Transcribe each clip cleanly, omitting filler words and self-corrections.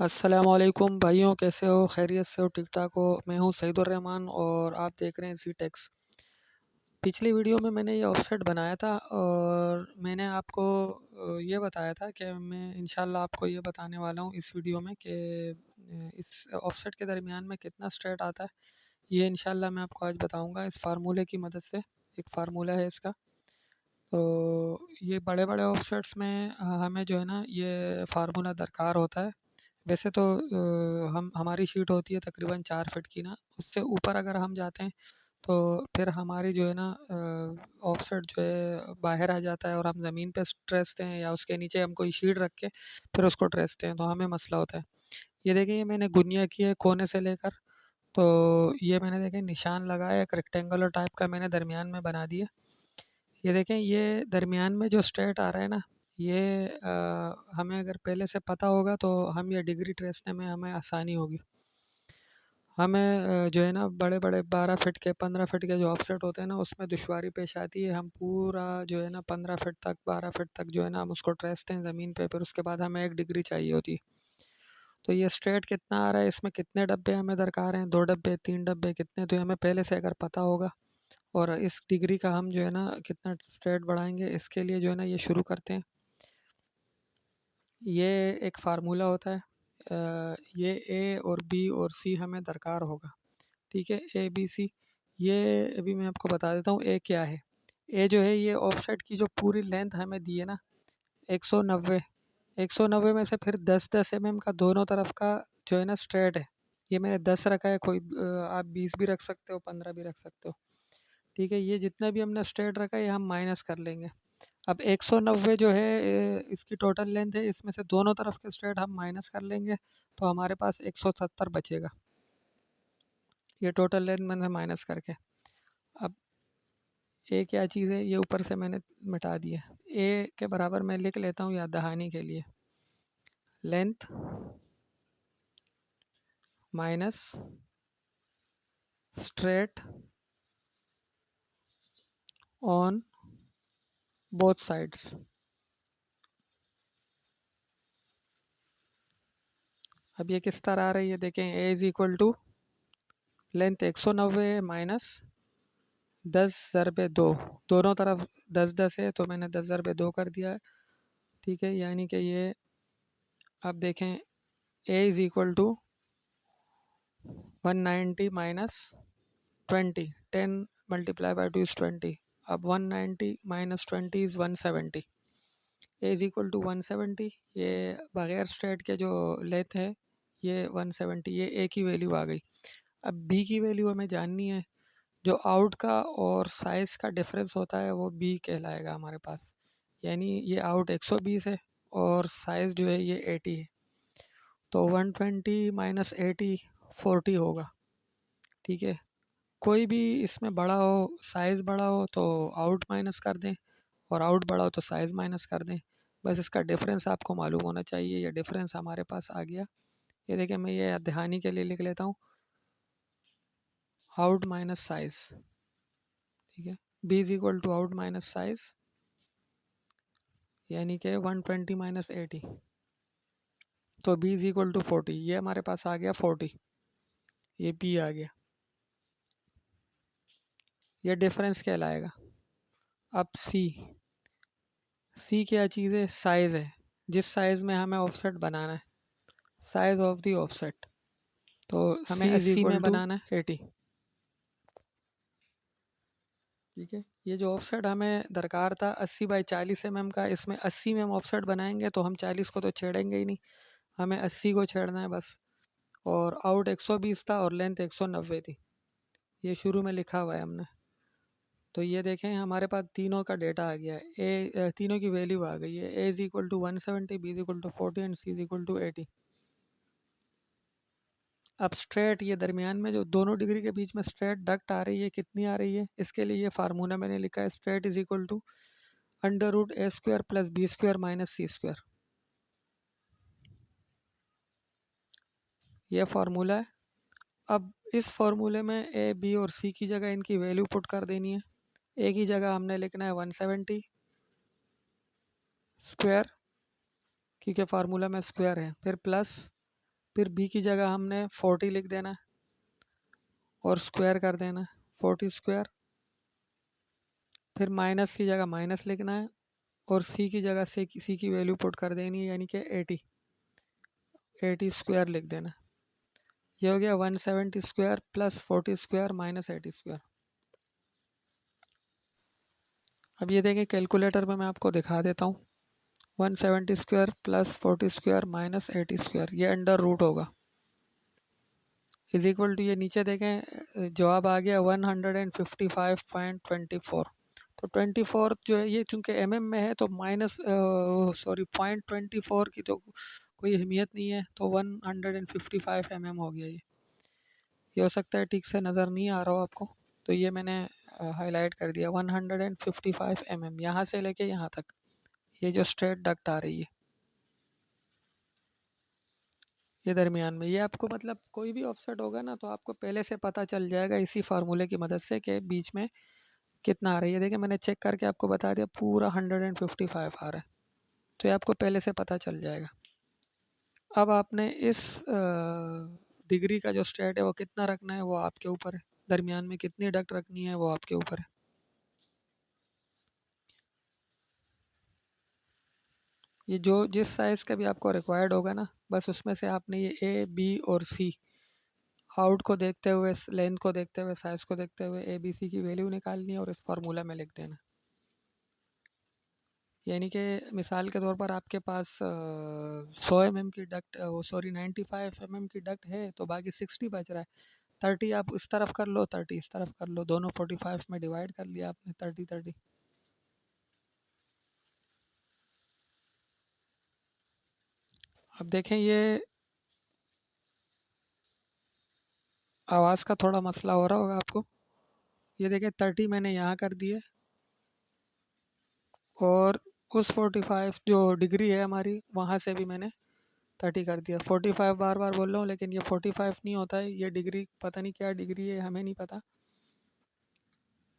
अस्सलामुअलैकुम भाइयों, कैसे हो? खैरियत से हो? ठीक ठाक हो? मैं हूँ सईदुर रहमान और आप देख रहे हैं जी टेक्स। पिछली वीडियो में मैंने ये ऑफसेट बनाया था और मैंने आपको ये बताया था कि मैं इंशाल्लाह आपको ये बताने वाला हूँ इस वीडियो में कि इस ऑफसेट के दरमियान में कितना स्ट्रेट आता है। ये इंशाल्लाह मैं आपको आज बताऊँगा इस फार्मूले की मदद से। एक फार्मूला है इसका। तो ये बड़े बड़े ऑफसेट्स में हमें जो है ना ये फार्मूला दरकार होता है। वैसे तो हम हमारी शीट होती है तकरीबन 4 फीट की ना, उससे ऊपर अगर हम जाते हैं तो फिर हमारी जो है ना ऑफसेट जो है बाहर आ जाता है और हम ज़मीन पे ट्रेसते हैं या उसके नीचे हम कोई शीट रख के फिर उसको ट्रेसते हैं तो हमें मसला होता है। ये देखिए, ये मैंने गुनिया की है कोने से लेकर। तो ये मैंने देखें निशान लगाया, एक रेक्टेंगुलर टाइप का मैंने दरमियान में बना दिया। ये देखें, ये दरमियान में जो स्ट्रेट आ रहा है ना, ये हमें अगर पहले से पता होगा तो हम ये डिग्री ट्रेसने में हमें आसानी होगी। हमें जो है ना बड़े बड़े 12 फीट के 15 फीट के जो ऑफसेट होते हैं ना उसमें दुश्वारी पेश आती है। हम पूरा जो है ना 15 फीट तक 12 फीट तक जो है ना हम उसको ट्रेसते हैं ज़मीन पे, फिर उसके बाद हमें 1 डिग्री चाहिए होती है। तो ये स्ट्रेट कितना आ रहा है, इसमें कितने डब्बे हमें दरकार हैं, 2 डब्बे 3 डब्बे कितने, तो ये हमें पहले से अगर पता होगा और इस डिग्री का हम जो है ना कितना स्ट्रेट बढ़ाएंगे, इसके लिए जो है ना ये शुरू करते हैं। ये एक फार्मूला होता है। ये ए और बी और सी हमें दरकार होगा। ठीक है, ए बी सी। ये अभी मैं आपको बता देता हूँ ए क्या है। ए जो है ये ऑफसेट की जो पूरी लेंथ हमें दी है ना 190। 190 में से फिर 10-10 mm का दोनों तरफ का जो है ना स्ट्रेट है। ये मैंने 10 रखा है, कोई आप 20 भी रख सकते हो, 15 भी रख सकते हो। ठीक है, ये जितना भी हमने स्ट्रेट रखा है ये हम माइनस कर लेंगे। अब 190 जो है इसकी टोटल लेंथ है, इसमें से दोनों तरफ के स्ट्रेट हम माइनस कर लेंगे तो हमारे पास 170 बचेगा। ये टोटल लेंथ मैंने माइनस करके। अब ए क्या चीज़ है ये ऊपर से मैंने मिटा दिया। ए के बराबर मैं लिख लेता हूँ याद दहानी के लिए, length minus straight on both sides. अब ये किस तरह आ रही है देखें, A is equal to length 190 minus 10/2। दोनों तरफ 10-10 है तो मैंने 10/2 कर दिया है। ठीक है, यानी कि ये अब देखें A is equal to 190 minus 20। 10 multiply by 2 is 20। अब 190 minus 20 is 170। A is equal to 170। ये बगैर स्ट्रेट के जो लेंथ है ये 170, ये ए की वैल्यू आ गई। अब बी की वैल्यू हमें जाननी है। जो आउट का और साइज़ का डिफरेंस होता है वो बी कहलाएगा हमारे पास। यानी ये आउट 120 है और साइज़ जो है ये 80 है, तो 120 माइनस 80 40 होगा। ठीक है, कोई भी इसमें बड़ा हो, साइज़ बड़ा हो तो आउट माइनस कर दें और आउट बड़ा हो तो साइज़ माइनस कर दें। बस इसका डिफरेंस आपको मालूम होना चाहिए। ये डिफरेंस हमारे पास आ गया। ये देखिए, मैं ये दहानी के लिए लिख लेता हूँ, आउट माइनस साइज़। ठीक है, B is equal to out minus size, यानी कि 120 माइनस 80, तो बी इज़ इक्वल टू 40। ये हमारे पास आ गया 40, ये बी आ गया। ये डिफरेंस कहलाएगा। अब सी, सी क्या चीज़ है? साइज़ है, जिस साइज़ में हमें ऑफसेट बनाना है, साइज़ ऑफ द ऑफसेट। तो हमें C is 80 में equal to बनाना है 80। ठीक है, ये जो ऑफसेट हमें दरकार था 80 बाई 40 mm का, इसमें 80 में हम ऑफसेट बनाएंगे तो हम 40 को तो छेड़ेंगे ही नहीं, हमें 80 को छेड़ना है बस। और आउट 120 था और लेंथ 190 थी, ये शुरू में लिखा हुआ है हमने। तो ये देखें हमारे पास तीनों का डेटा आ गया है। तीनों की वैल्यू आ गई है। A is equal to 170, B is equal to 40 and C is equal to 80। अब स्ट्रेट ये दरमियान में जो दोनों डिग्री के बीच में स्ट्रेट डक्ट आ रही है, कितनी आ रही है, इसके लिए ये फार्मूला मैंने लिखा है, straight is equal to √a² plus b² minus c²। ये फार्मूला है। अब इस फार्मूले में ए बी और सी की जगह इनकी वैल्यू पुट कर देनी है। ए की जगह हमने लिखना है 170 स्क्वायर, क्योंकि फार्मूला में स्क्वायर है, फिर प्लस फिर बी की जगह हमने 40 लिख देना है और स्क्वायर कर देना है 40 स्क्वायर। फिर माइनस की जगह माइनस लिखना है और सी की जगह से सी की वैल्यू पुट कर देनी है, यानी कि 80 स्क्वायर लिख देना है। ये हो गया 170 square plus 40 square minus 80 square. अब ये देखें कैलकुलेटर में मैं आपको दिखा देता हूँ। 170 square plus 40 square minus 80 square, ये अंडर रूट होगा, इज इक्वल टू, ये नीचे देखें जवाब आ गया 155.24। तो 24 जो है ये चूँकि mm में है तो माइनस सॉरी 0.24 की तो कोई अहमियत नहीं है, तो 155 mm हो गया। ये हो सकता है ठीक से नज़र नहीं आ रहा हो आपको, तो ये मैंने हाईलाइट कर दिया 155 mm यहाँ से लेके यहाँ तक, ये जो स्ट्रेट डक्ट आ रही है ये दरमियान में। ये आपको मतलब कोई भी ऑफसेट होगा ना तो आपको पहले से पता चल जाएगा इसी फार्मूले की मदद से कि बीच में कितना आ रही है। देखिए मैंने चेक करके आपको बता दिया पूरा 155 आ रहा है, तो ये आपको पहले से पता चल जाएगा। अब आपने इस डिग्री का जो स्ट्रेट है वो कितना रखना है वो आपके ऊपर है, दरमियान में कितनी डक्ट रखनी है वो आपके ऊपर है। ये जो जिस साइज़ का भी आपको रिक्वायर्ड होगा ना, बस उसमें से आपने ये ए बी और सी आउट को देखते हुए, लेंथ को देखते हुए, साइज़ को देखते हुए ए बी सी की वैल्यू निकालनी है और इस फार्मूला में लिख देना। यानी कि मिसाल के तौर पर आपके पास 100 mm की डक्ट, वो सॉरी 95 mm की डक्ट है, तो बाकी 60 बच रहा है। 30 आप इस तरफ कर लो, 30 इस तरफ कर लो, दोनों 45 में डिवाइड कर लिया आपने 30-30। अब देखें ये आवाज़ का थोड़ा मसला हो रहा होगा आपको। ये देखें 30 मैंने यहाँ कर दिए और उस 45 जो डिग्री है हमारी वहाँ से भी मैंने 30 कर दिया। 45 बार बार बोल रहा हूँ लेकिन ये 45 नहीं होता है, ये डिग्री पता नहीं क्या डिग्री है, हमें नहीं पता।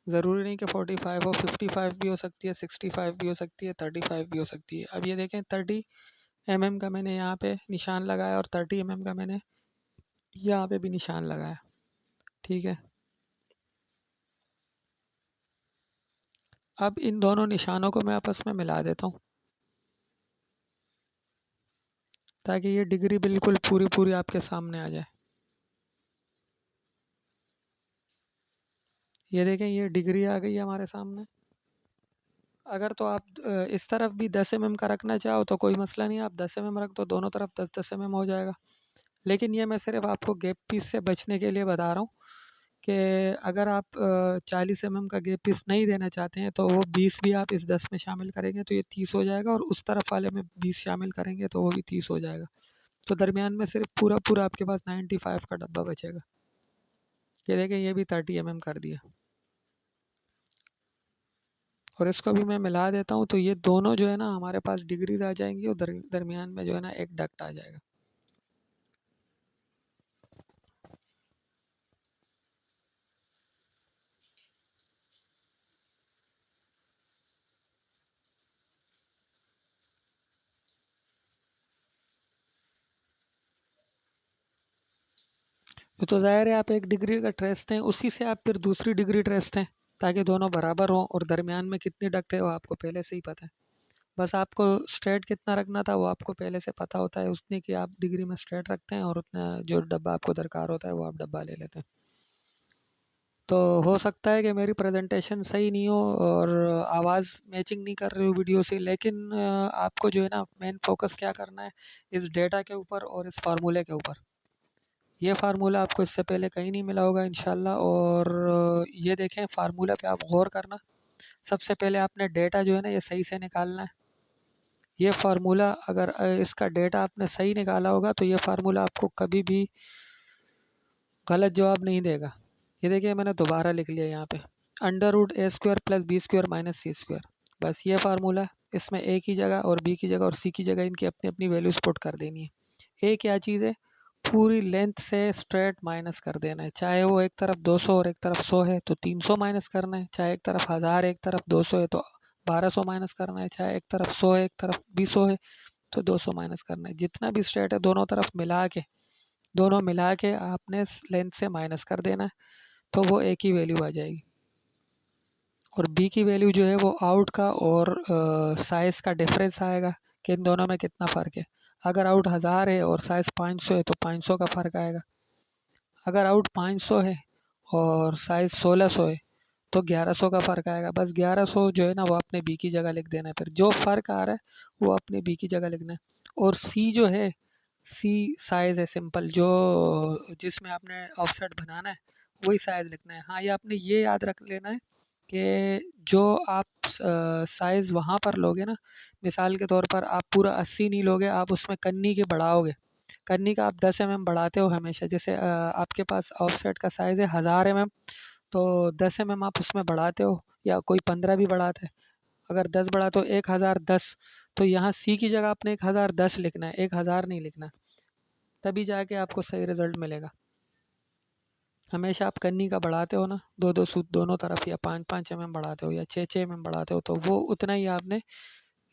ज़रूरी नहीं कि 45 हो, 55 भी हो सकती है, 65 भी हो सकती है, 35 भी हो सकती है। अब ये देखें 30 mm का मैंने यहाँ पे निशान लगाया और 30 mm का मैंने यहाँ पे भी निशान लगाया, ठीक है। अब इन दोनों निशानों को मैं आपस में मिला देता हूँ ताकि ये डिग्री बिल्कुल पूरी पूरी आपके सामने आ जाए। ये देखें ये डिग्री आ गई है हमारे सामने। अगर तो आप इस तरफ भी 10 mm का रखना चाहो तो कोई मसला नहीं, आप 10 mm रख दो, दोनों तरफ 10-10 mm हो जाएगा। लेकिन ये मैं सिर्फ आपको गैप पीस से बचने के लिए बता रहा हूँ कि अगर आप 40 mm का गैप पीस नहीं देना चाहते हैं तो वो 20 भी आप इस 10 में शामिल करेंगे तो ये 30 हो जाएगा, और उस तरफ वाले में 20 शामिल करेंगे तो वो भी 30 हो जाएगा। तो दरमियान में सिर्फ पूरा पूरा आपके पास 95 का डब्बा बचेगा। ये देखें ये भी 30 mm कर दिया और इसको भी मैं मिला देता हूँ, तो ये दोनों जो है ना हमारे पास डिग्रीज आ जाएंगी और दरमियान में जो है ना एक डक्ट आ जाएगा। तो ज़ाहिर है आप एक डिग्री का ट्रेस दें, उसी से आप फिर दूसरी डिग्री ट्रेस दें ताकि दोनों बराबर हों, और दरमियान में कितनी डक्ट है वो आपको पहले से ही पता है। बस आपको स्ट्रेट कितना रखना था वो आपको पहले से पता होता है, उतनी की आप डिग्री में स्ट्रेट रखते हैं और उतना जो डब्बा आपको दरकार होता है वो आप डब्बा ले लेते हैं। तो हो सकता है कि मेरी प्रेजेंटेशन सही नहीं हो और आवाज़ मैचिंग नहीं कर रही हो वीडियो से, लेकिन आपको जो है ना मेन फोकस क्या करना है, इस डेटा के ऊपर और इस फार्मूले के ऊपर। ये फार्मूला आपको इससे पहले कहीं नहीं मिला होगा इंशाल्लाह, और ये देखें फार्मूला पे आप गौर करना। सबसे पहले आपने डेटा जो है ना ये सही से निकालना है। ये फार्मूला अगर इसका डेटा आपने सही निकाला होगा तो ये फार्मूला आपको कभी भी गलत जवाब नहीं देगा। ये देखिए मैंने दोबारा लिख लिया यहाँ पे, under root A square plus B square minus C square. बस ये फार्मूला, इसमें ए की जगह और बी की जगह और सी की जगह इनकी अपनी अपनी वैल्यूज पुट कर देनी है। ए क्या चीज़ है, पूरी लेंथ से स्ट्रेट माइनस कर देना है। चाहे वो एक तरफ 200 और एक तरफ 100 है तो 300 माइनस करना है, चाहे एक तरफ 1000 एक तरफ 200 है तो 1200 माइनस करना है, चाहे एक तरफ 100 है एक तरफ 200 है तो 200 माइनस करना है। जितना भी स्ट्रेट है दोनों तरफ मिला के दोनों मिला के आपने लेंथ से माइनस कर देना है, तो वो एक ही वैल्यू आ जाएगी। और बी की वैल्यू जो है वो आउट का और साइज़ का डिफरेंस आएगा कि इन दोनों में कितना फ़र्क है। अगर आउट 1000 है और साइज़ 500 है तो 500 का फ़र्क आएगा। अगर आउट 500 है और साइज़ 1600 है तो 1100 का फ़र्क आएगा। बस 1100 जो है ना वो अपने बी की जगह लिख देना है, फिर जो फ़र्क आ रहा है वो अपने बी की जगह लिखना है। और सी जो है, सी साइज़ है सिंपल, जो जिसमें आपने ऑफसेट बनाना है वही साइज़ लिखना है। हाँ, ये आपने ये याद रख लेना है कि जो आप साइज़ वहाँ पर लोगे ना, मिसाल के तौर पर आप पूरा 80 नहीं लोगे, आप उसमें कन्नी के बढ़ाओगे। कन्नी का आप 10 बढ़ाते हो हमेशा। जैसे आपके पास ऑफसेट का साइज़ है 1000 तो 10 आप उसमें बढ़ाते हो, या कोई 15 भी बढ़ाता है। अगर 10 बढ़ाते हो 1010, तो यहाँ सी की जगह आपने 1010 लिखना है, 1000 नहीं लिखना। तभी जाके आपको सही रिज़ल्ट मिलेगा। हमेशा आप कन्नी का बढ़ाते हो ना, 2-2 सूत दोनों तरफ, या 5-5 बढ़ाते हो, या 6-6 बढ़ाते हो, तो वो उतना ही आपने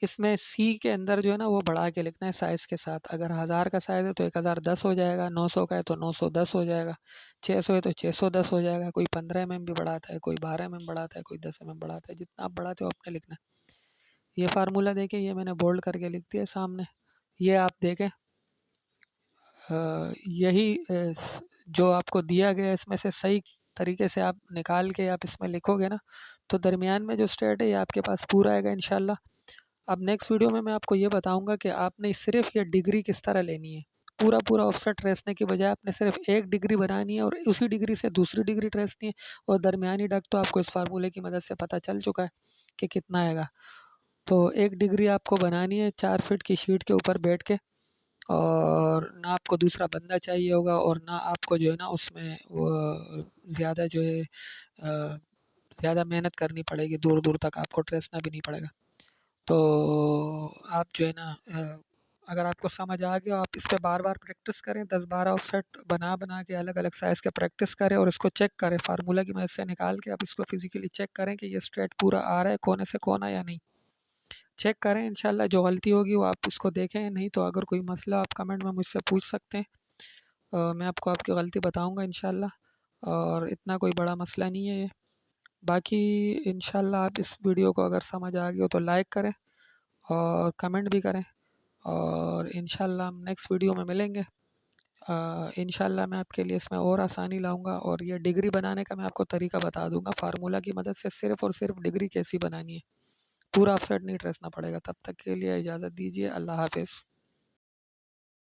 इसमें सी के अंदर जो है ना वो बढ़ा के लिखना है साइज़ के साथ। अगर 1000 का साइज़ है तो 1010 हो जाएगा, 900 का है तो 910 हो जाएगा, 600 है तो 610 हो जाएगा। कोई 15 भी बढ़ाता है, कोई 12 बढ़ाता है, कोई 10 बढ़ाता है। जितना आप बढ़ाते हो अपने लिखना है। ये फार्मूला देखें, ये मैंने बोल्ड करके लिख दिया सामने। ये आप देखें, यही जो आपको दिया गया है इसमें से सही तरीके से आप निकाल के आप इसमें लिखोगे ना, तो दरमियान में जो स्टेट है ये आपके पास पूरा आएगा इंशाल्लाह। अब नेक्स्ट वीडियो में मैं आपको ये बताऊंगा कि आपने सिर्फ ये डिग्री किस तरह लेनी है। पूरा पूरा ऑफसेट ट्रेसने की बजाय आपने सिर्फ एक डिग्री बनानी है और उसी डिग्री से दूसरी डिग्री ट्रेसनी है। और दरमियानी डग तो आपको इस फार्मूले की मदद से पता चल चुका है कि कितना आएगा। तो एक डिग्री आपको बनानी है 4 फीट की शीट के ऊपर बैठ के, और ना आपको दूसरा बंदा चाहिए होगा, और ना आपको जो है ना उसमें वो ज़्यादा जो है ज़्यादा मेहनत करनी पड़ेगी, दूर दूर तक आपको ट्रेसना भी नहीं पड़ेगा। तो आप जो है ना अगर आपको समझ आ गया, आप इस पे बार बार प्रैक्टिस करें, 10-12 ऑफसेट बना बना के अलग अलग साइज़ के प्रैक्टिस करें, और इसको चेक करें फार्मूला की मदद से निकाल के आप इसको फिजिकली चेक करें कि ये स्ट्रेट पूरा आ रहा है कोने से कोना या नहीं। चेक करें, इंशाल्लाह जो गलती होगी वो आप उसको देखें। नहीं तो अगर कोई मसला आप कमेंट में मुझसे पूछ सकते हैं, मैं आपको आपकी गलती बताऊंगा इंशाल्लाह। और इतना कोई बड़ा मसला नहीं है ये। बाकी इंशाल्लाह आप इस वीडियो को अगर समझ आ गया हो तो लाइक करें और कमेंट भी करें, और इंशाल्लाह हम नेक्स्ट वीडियो में मिलेंगे। इंशाल्लाह मैं आपके लिए इसमें और आसानी लाऊंगा, और ये डिग्री बनाने का मैं आपको तरीका बता दूंगा फार्मूला की मदद से। सिर्फ़ और सिर्फ डिग्री कैसी बनानी है, पूरा ऑफसेट नहीं ट्रेसना पड़ेगा। तब तक के लिए इजाज़त दीजिए। अल्लाह हाफ़िज़।